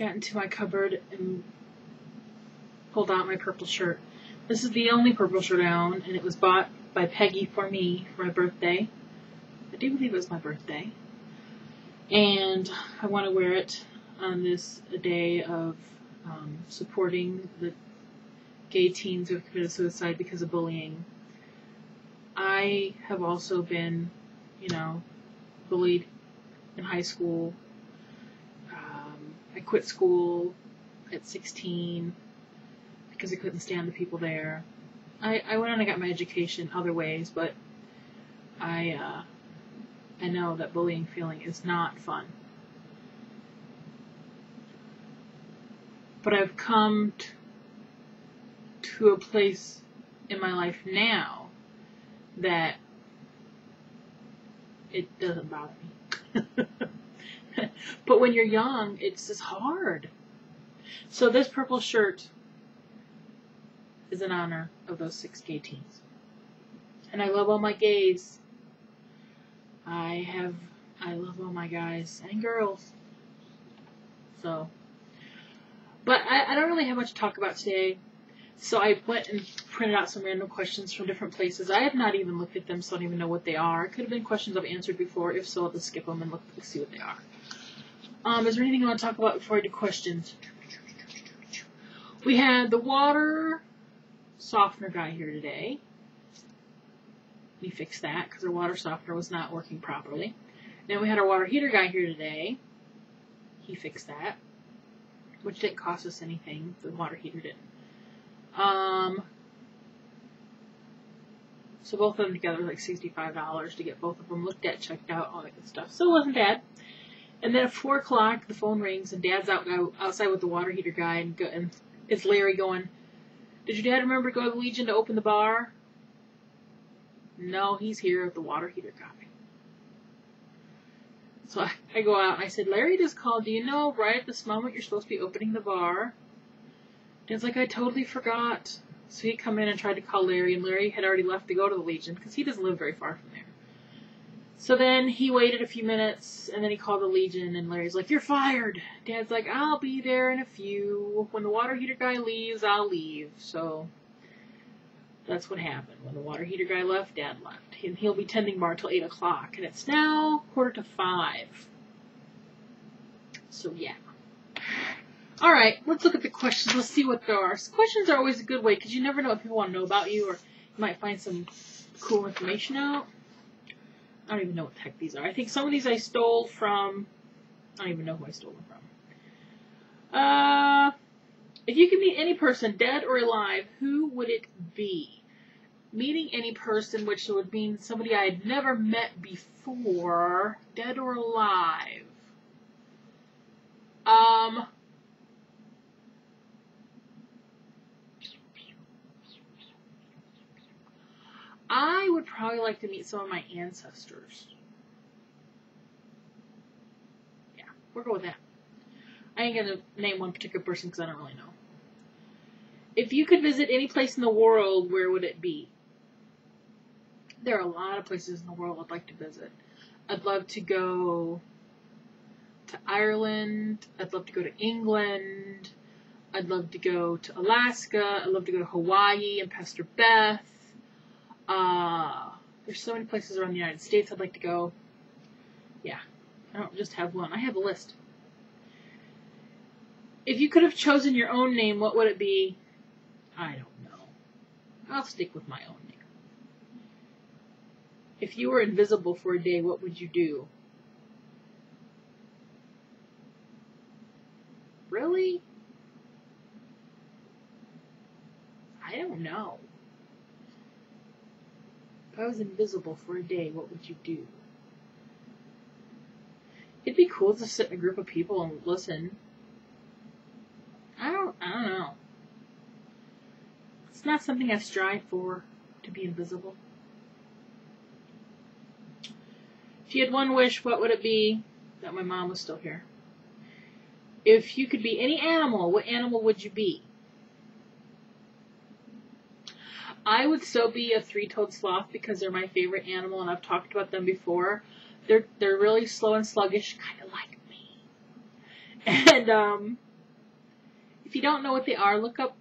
got into my cupboard and pulled out my purple shirt. This is the only purple shirt I own, and it was bought by Peggy for me for my birthday. I do believe it was my birthday. And I want to wear it on this day of supporting the gay teens who have committed suicide because of bullying. I have also been, bullied in high school. I quit school at 16 because I couldn't stand the people there. I went on and got my education other ways, but I know that bullying feeling is not fun. But I've come to a place in my life now that it doesn't bother me. But when you're young, it's just hard. So this purple shirt is in honor of those 6 gay teens. And I love all my gays. I love all my guys and girls. So, but I don't really have much to talk about today. So I went and printed out some random questions from different places. I have not even looked at them, so I don't even know what they are. It could have been questions I've answered before. If so, I'll just skip them and look to see what they are. Is there anything I want to talk about before I do questions? We had the water softener guy here today. He fixed that because our water softener was not working properly. Then we had our water heater guy here today. He fixed that, which didn't cost us anything. The water heater didn't. So both of them together was like $65 to get both of them looked at, checked out, all that good stuff. So it wasn't bad. And then at 4 o'clock, the phone rings, and Dad's outside with the water heater guy, and it's Larry going, "Did your dad remember to go to the Legion to open the bar?" "No, he's here with the water heater guy." So I go out, and I said, "Larry just called. Do you know right at this moment you're supposed to be opening the bar?" Dad's like, "I totally forgot." So he come in and tried to call Larry, and Larry had already left to go to the Legion, because he doesn't live very far from there. So then he waited a few minutes, and then he called the Legion, and Larry's like, "You're fired." Dad's like, "I'll be there in a few. When the water heater guy leaves, I'll leave." So that's what happened. When the water heater guy left, Dad left. And he'll be tending bar till 8 o'clock, and it's now 4:45. So yeah. All right, let's look at the questions. Let's see what there are. So questions are always a good way, because you never know what people want to know about you, or you might find some cool information out. I don't even know what the heck these are. I think some of these I stole from... I don't even know who I stole them from. If you could meet any person, dead or alive, who would it be? Meeting any person, which would mean somebody I had never met before, dead or alive. I would probably like to meet some of my ancestors. Yeah, we'll go with that. I ain't going to name one particular person because I don't really know. If you could visit any place in the world, where would it be? There are a lot of places in the world I'd like to visit. I'd love to go to Ireland. I'd love to go to England. I'd love to go to Alaska. I'd love to go to Hawaii and Pastor Beth. There's so many places around the United States I'd like to go. Yeah, I don't just have one. I have a list. If you could have chosen your own name, what would it be? I don't know. I'll stick with my own name. If you were invisible for a day, what would you do? Really? I don't know. If I was invisible for a day, what would you do? It'd be cool to sit in a group of people and listen. I don't know. It's not something I strive for, to be invisible. If you had one wish, what would it be? That my mom was still here. If you could be any animal, what animal would you be? I would still be a 3-toed sloth because they're my favorite animal, and I've talked about them before. They're really slow and sluggish, kind of like me. And If you don't know what they are, look up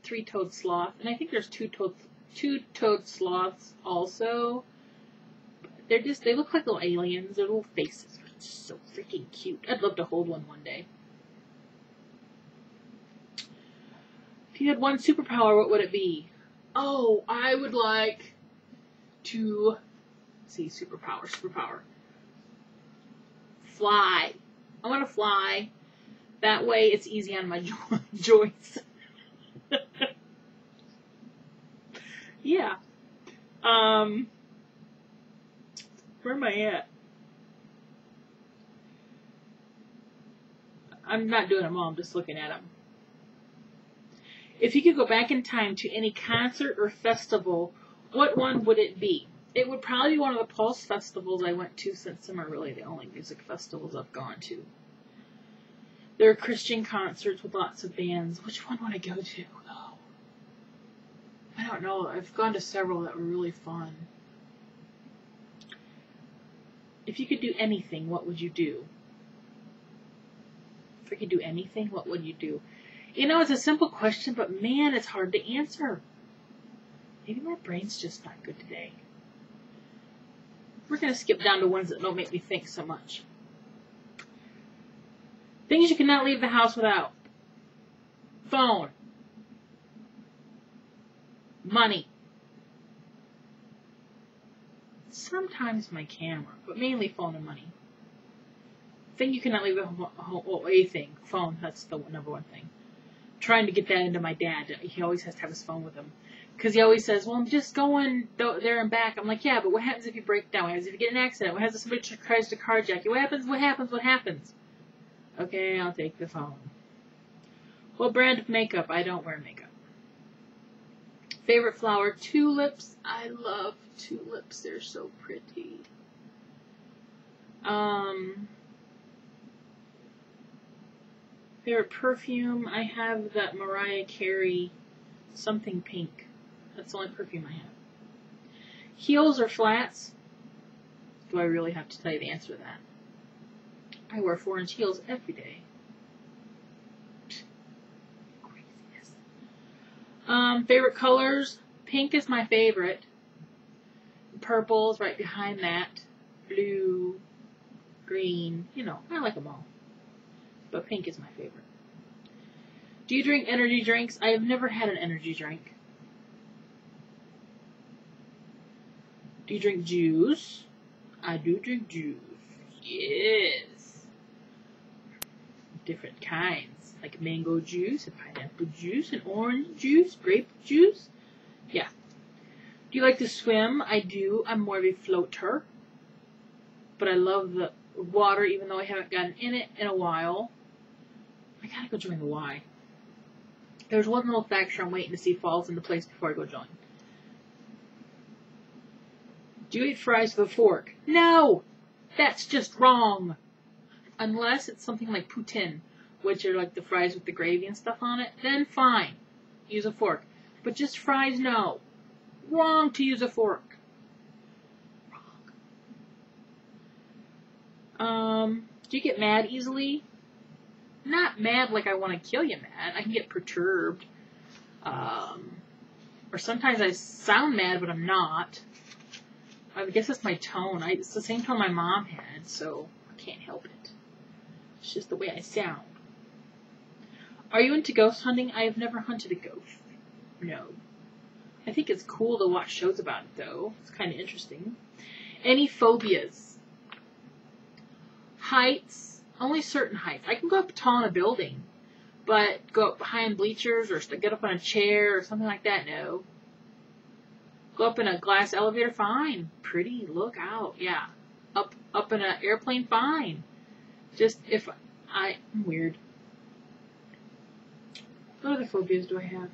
three-toed sloth. And I think there's two-toed sloths also. They look like little aliens. Their little faces are so freaking cute. I'd love to hold one day. If you had one superpower, what would it be? Oh, I would like to see superpower. Fly. I want to fly. That way it's easy on my joints. Yeah. Where am I at? I'm not doing them all. I'm just looking at them. If you could go back in time to any concert or festival, what one would it be? It would probably be one of the Pulse festivals I went to, since some are really the only music festivals I've gone to. There are Christian concerts with lots of bands. Which one would I go to? Oh, I don't know. I've gone to several that were really fun. If you could do anything, what would you do? If you could do anything, what would you do? You know, it's a simple question, but man, it's hard to answer. Maybe my brain's just not good today. We're going to skip down to ones that don't make me think so much. Things you cannot leave the house without. Phone. Money. Sometimes my camera, but mainly phone and money. Thing you cannot leave the home. Oh, a thing. Phone. That's the number one thing. Trying to get that into my dad. He always has to have his phone with him. Because he always says, well, I'm just going there and back. I'm like, yeah, but what happens if you break down? What happens if you get in an accident? What happens if somebody tries to carjack you? What happens? Okay, I'll take the phone. What brand of makeup? I don't wear makeup. Favorite flower? Tulips. I love tulips. They're so pretty. Favorite perfume? I have that Mariah Carey something pink. That's the only perfume I have. Heels or flats? Do I really have to tell you the answer to that? I wear 4-inch heels every day. Craziness. Favorite colors? Pink is my favorite. Purple's right behind that. Blue, green, you know, I like them all. But pink is my favorite. Do you drink energy drinks? I have never had an energy drink. Do you drink juice? I do drink juice. Yes. Different kinds. Like mango juice, and pineapple juice, and orange juice, grape juice. Yeah. Do you like to swim? I do. I'm more of a floater. But I love the water, even though I haven't gotten in it in a while. I gotta go join the Y. There's one little factor I'm waiting to see falls into place before I go join. Do you eat fries with a fork? No! That's just wrong! Unless it's something like poutine, which are like the fries with the gravy and stuff on it, then fine. Use a fork. But just fries, no. Wrong to use a fork. Wrong. Do you get mad easily? Not mad like I want to kill you mad. I can get perturbed. Or sometimes I sound mad, but I'm not. I guess it's my tone. It's the same tone my mom had, so I can't help it. It's just the way I sound. Are you into ghost hunting? I have never hunted a ghost. No. I think it's cool to watch shows about it, though. It's kind of interesting. Any phobias? Heights. Only certain heights. I can go up tall in a building, but go up behind bleachers or get up on a chair or something like that, no. Go up in a glass elevator, fine. Pretty, look out, yeah. Up in an airplane, fine. Just if I'm weird. What other phobias do I have?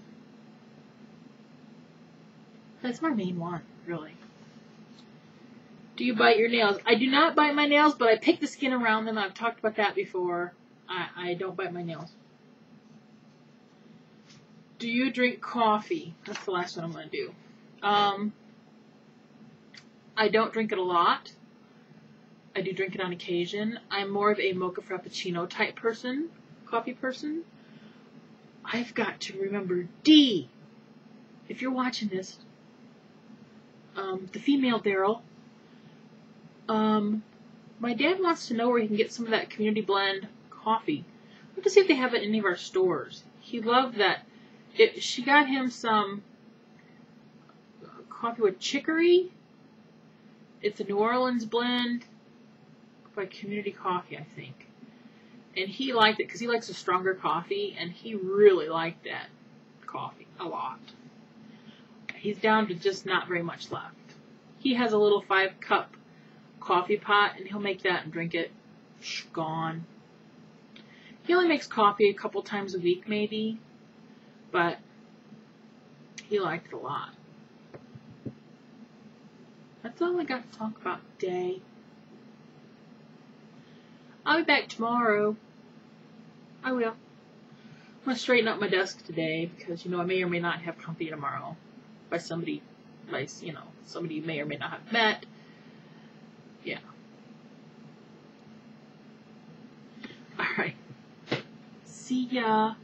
That's my main one, really. Do you bite your nails? I do not bite my nails, but I pick the skin around them. I've talked about that before. I don't bite my nails. Do you drink coffee? That's the last one I'm going to do. I don't drink it a lot. I do drink it on occasion. I'm more of a mocha frappuccino type person, coffee person. I've got to remember Dee. If you're watching this, the female Daryl, my dad wants to know where he can get some of that Community Blend coffee. I have to see if they have it in any of our stores. He loved that. She got him some coffee with chicory. It's a New Orleans blend by Community Coffee, I think. And he liked it because he likes a stronger coffee, and he really liked that coffee a lot. He's down to just not very much left. He has a little 5-cup coffee pot, and he'll make that and drink it. Gone. He only makes coffee a couple times a week, maybe, but he liked it a lot. That's all I got to talk about today. I'll be back tomorrow. I will. I'm going to straighten up my desk today because, I may or may not have company tomorrow by somebody, somebody you may or may not have met. Yeah. All right. See ya.